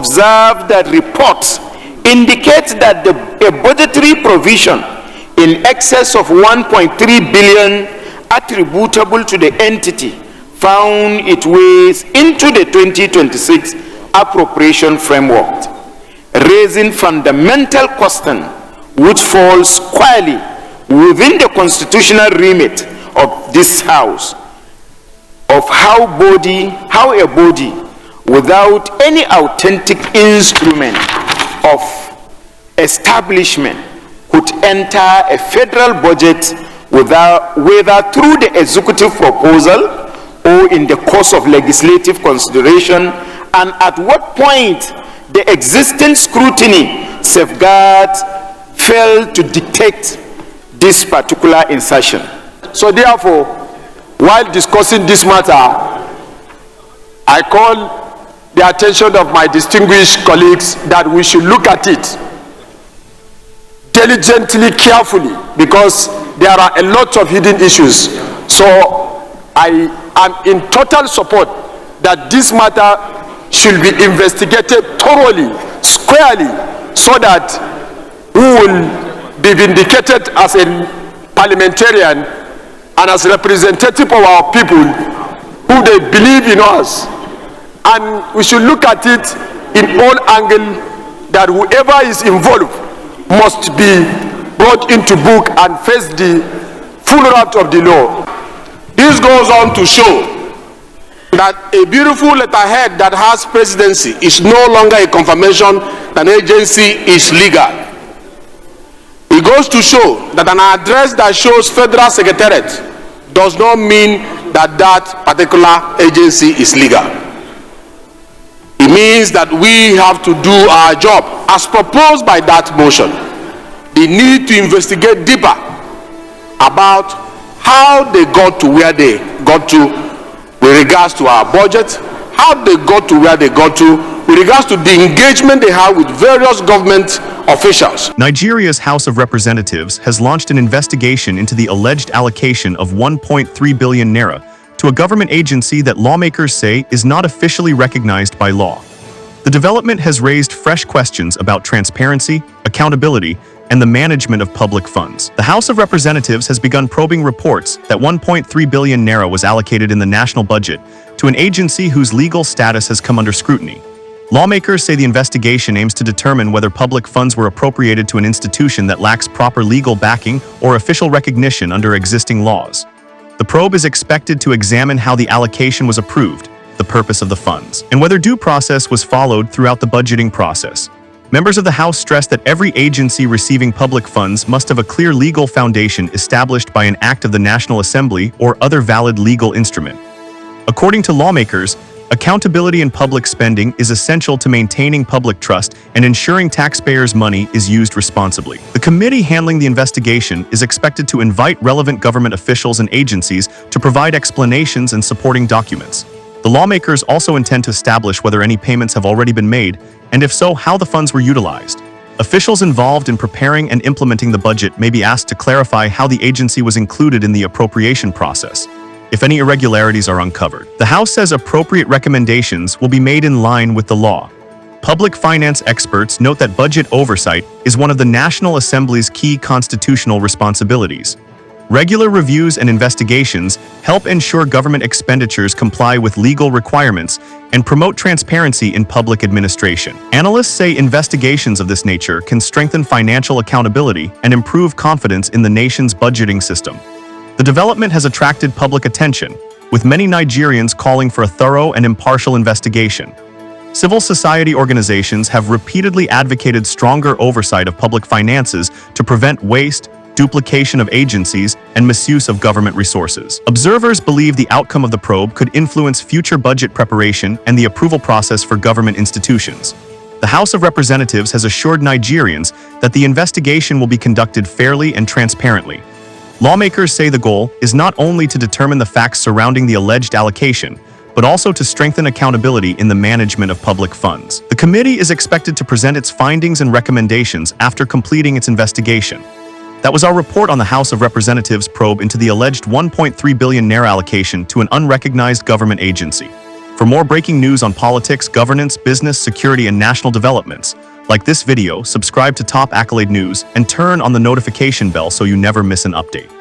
observed that reports indicate that a budgetary provision in excess of 1.3 billion attributable to the entity found its ways into the 2026 appropriation framework, raising fundamental question which falls squarely within the constitutional remit of this House of how a body without any authentic instrument of establishment could enter a federal budget whether through the executive proposal or in the course of legislative consideration, and at what point the existing scrutiny safeguards failed to dictate this particular insertion. So therefore, while discussing this matter, I call the attention of my distinguished colleagues that we should look at it diligently, carefully, because there are a lot of hidden issues. So I am in total support that this matter should be investigated thoroughly, squarely, so that we will be vindicated as a parliamentarian and as representative of our people who they believe in us. And we should look at it in all angles, that whoever is involved must be brought into book and face the full wrath of the law. This goes on to show that a beautiful letterhead that has presidency is no longer a confirmation that an agency is legal. It goes to show that an address that shows federal secretariat does not mean that that particular agency is legal. It means that we have to do our job as proposed by that motion. They need to investigate deeper about how they got to where they got to with regards to our budget, how they got to where they got to with regards to the engagement they have with various government officials. Nigeria's House of Representatives has launched an investigation into the alleged allocation of 1.3 billion naira to a government agency that lawmakers say is not officially recognized by law. The development has raised fresh questions about transparency, accountability, and the management of public funds. The House of Representatives has begun probing reports that 1.3 billion naira was allocated in the national budget to an agency whose legal status has come under scrutiny. Lawmakers say the investigation aims to determine whether public funds were appropriated to an institution that lacks proper legal backing or official recognition under existing laws. The probe is expected to examine how the allocation was approved, the purpose of the funds, and whether due process was followed throughout the budgeting process. Members of the House stress that every agency receiving public funds must have a clear legal foundation established by an act of the National Assembly or other valid legal instrument. According to lawmakers, accountability in public spending is essential to maintaining public trust and ensuring taxpayers' money is used responsibly. The committee handling the investigation is expected to invite relevant government officials and agencies to provide explanations and supporting documents. The lawmakers also intend to establish whether any payments have already been made, and if so, how the funds were utilized. Officials involved in preparing and implementing the budget may be asked to clarify how the agency was included in the appropriation process, if any irregularities are uncovered. The House says appropriate recommendations will be made in line with the law. Public finance experts note that budget oversight is one of the National Assembly's key constitutional responsibilities. Regular reviews and investigations help ensure government expenditures comply with legal requirements and promote transparency in public administration. Analysts say investigations of this nature can strengthen financial accountability and improve confidence in the nation's budgeting system. The development has attracted public attention, with many Nigerians calling for a thorough and impartial investigation. Civil society organizations have repeatedly advocated stronger oversight of public finances to prevent waste, duplication of agencies, and misuse of government resources. Observers believe the outcome of the probe could influence future budget preparation and the approval process for government institutions. The House of Representatives has assured Nigerians that the investigation will be conducted fairly and transparently. Lawmakers say the goal is not only to determine the facts surrounding the alleged allocation, but also to strengthen accountability in the management of public funds. The committee is expected to present its findings and recommendations after completing its investigation. That was our report on the House of Representatives probe into the alleged 1.3 billion naira allocation to an unrecognized government agency. For more breaking news on politics, governance, business, security, and national developments, like this video, subscribe to Top Accolade News, and turn on the notification bell so you never miss an update.